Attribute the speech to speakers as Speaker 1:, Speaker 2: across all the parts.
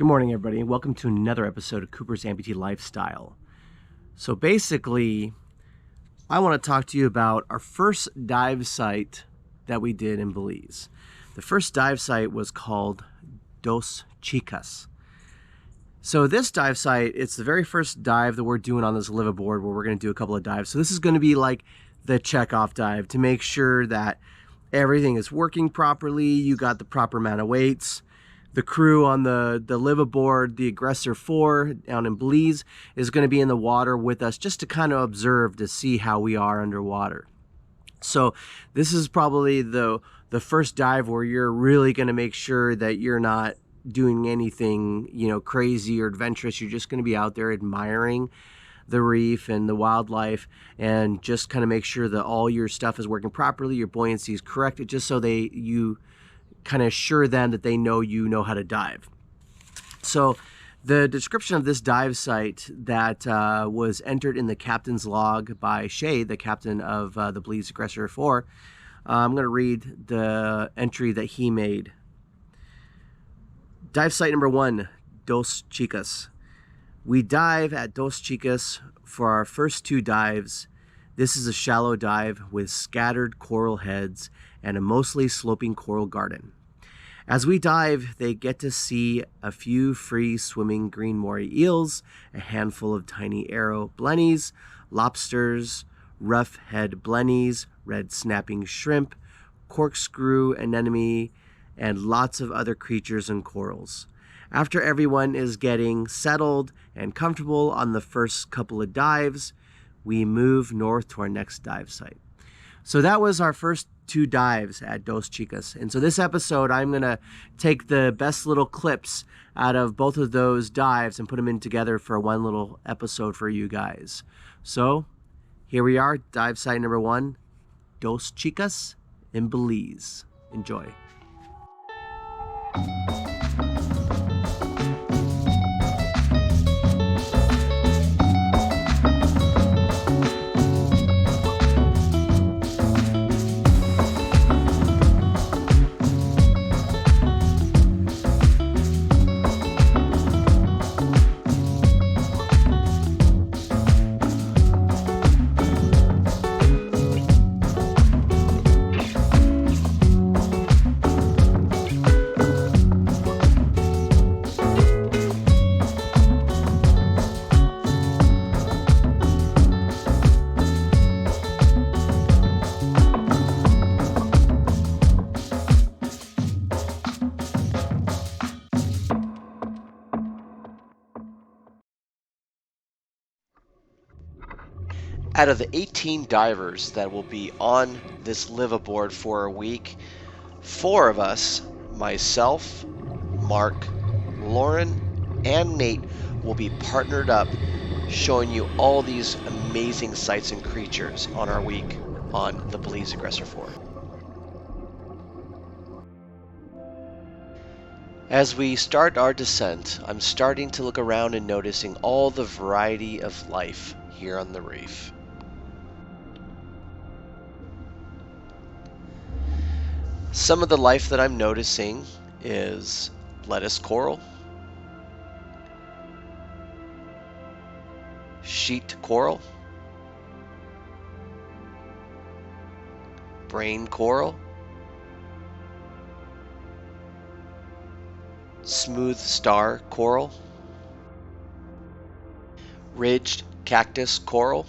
Speaker 1: Good morning, everybody. Welcome to another episode of Cooper's Amputee Lifestyle. So basically, I want to talk to you about our first dive site that we did in Belize. The first dive site was called Dos Chichas. So this dive site, it's the very first dive that we're doing on this liveaboard where we're going to do a couple of dives. So this is going to be like the checkoff dive to make sure that everything is working properly, you got the proper amount of weights. The crew on the liveaboard, the Aggressor 4 down in Belize, is going to be in the water with us just to kind of observe to see how we are underwater. So this is probably the first dive where you're really going to make sure that you're not doing anything, crazy or adventurous. You're just going to be out there admiring the reef and the wildlife and just kind of make sure that all your stuff is working properly, your buoyancy is correct, just so you kind of assure them that they know you know how to dive. So the description of this dive site that was entered in the captain's log by Shay, the captain of the Belize Aggressor 4, I'm going to read the entry that he made. Dive site number 1, Dos Chichas. We dive at Dos Chichas for our first 2 dives. This is a shallow dive with scattered coral heads and a mostly sloping coral garden. As we dive, they get to see a few free-swimming green moray eels, a handful of tiny arrow blennies, lobsters, rough-head blennies, red snapping shrimp, corkscrew anemone, and lots of other creatures and corals. After everyone is getting settled and comfortable on the first couple of dives, we move north to our next dive site. So that was our first 2 dives at Dos Chichas. And so this episode, I'm going to take the best little clips out of both of those dives and put them in together for one little episode for you guys. So here we are, dive site number 1, Dos Chichas in Belize. Enjoy.
Speaker 2: Out of the 18 divers that will be on this liveaboard for a week, 4 of us, myself, Mark, Lauren, and Nate, will be partnered up showing you all these amazing sights and creatures on our week on the Belize Aggressor 4. As we start our descent, I'm starting to look around and noticing all the variety of life here on the reef. Some of the life that I'm noticing is lettuce coral, sheet coral, brain coral, smooth star coral, ridged cactus coral,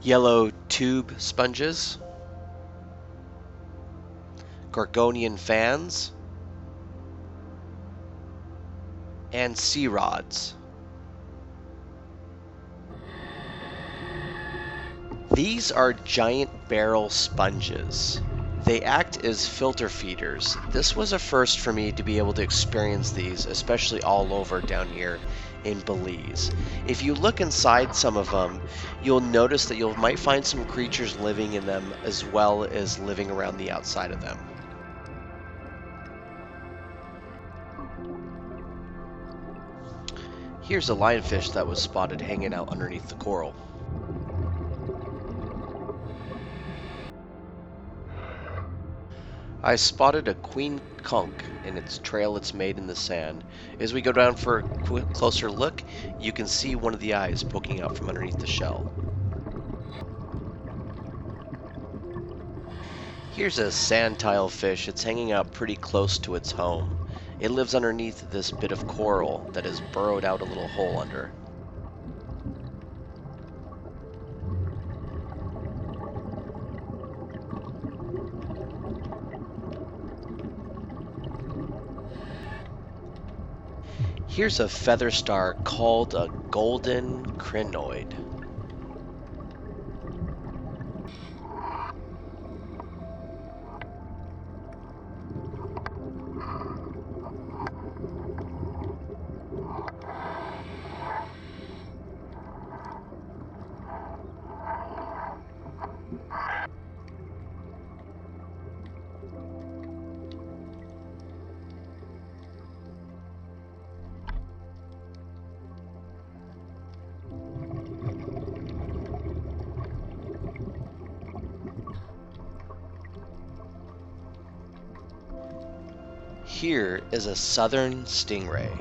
Speaker 2: yellow tube sponges, gorgonian fans, and sea rods. These are giant barrel sponges. They act as filter feeders. This was a first for me to be able to experience these, especially all over down here in Belize. If you look inside some of them, you'll notice that you might find some creatures living in them as well as living around the outside of them. Here's a lionfish that was spotted hanging out underneath the coral. I spotted a queen conch in its trail it's made in the sand. As we go down for a closer look, you can see one of the eyes poking out from underneath the shell. Here's a sand tile fish. It's hanging out pretty close to its home. It lives underneath this bit of coral that has burrowed out a little hole under. Here's a feather star called a golden crinoid. Here is a southern stingray.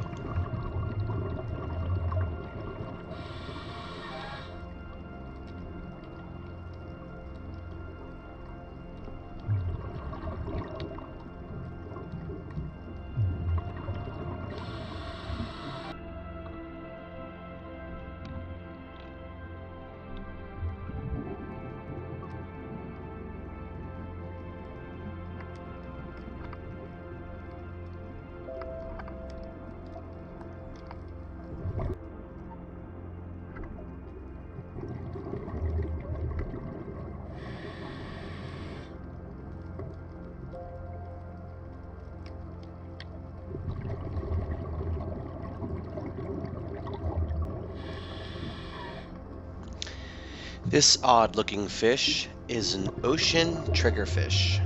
Speaker 2: This odd-looking fish is an ocean triggerfish.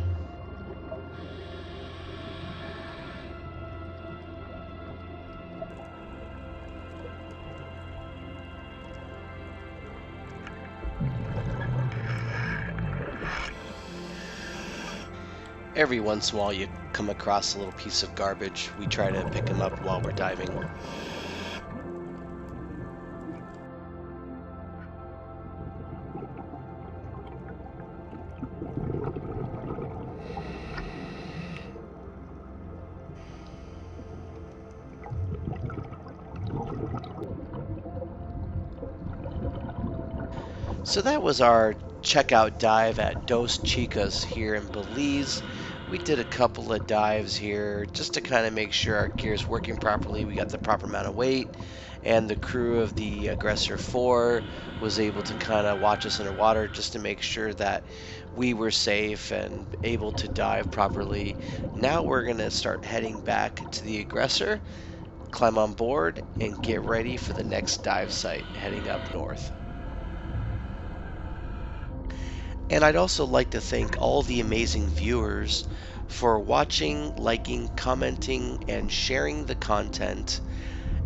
Speaker 2: Every once in a while you come across a little piece of garbage. We try to pick them up while we're diving. So that was our checkout dive at Dos Chichas here in Belize. We did a couple of dives here just to kind of make sure our gear is working properly, we got the proper amount of weight, and the crew of the Aggressor 4 was able to kind of watch us underwater just to make sure that we were safe and able to dive properly. Now we're going to start heading back to the Aggressor, climb on board, and get ready for the next dive site heading up north. And I'd also like to thank all the amazing viewers for watching, liking, commenting, and sharing the content.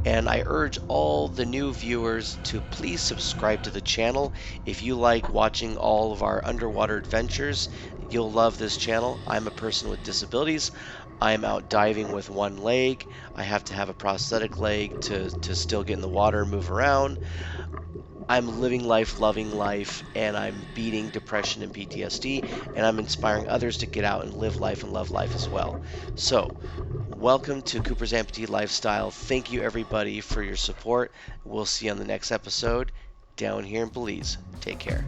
Speaker 2: And I urge all the new viewers to please subscribe to the channel. If you like watching all of our underwater adventures, you'll love this channel. I'm a person with disabilities. I'm out diving with one leg. I have to have a prosthetic leg to still get in the water and move around. I'm living life, loving life, and I'm beating depression and PTSD, and I'm inspiring others to get out and live life and love life as well. So, welcome to Cooper's Amputee Lifestyle. Thank you, everybody, for your support. We'll see you on the next episode down here in Belize. Take care.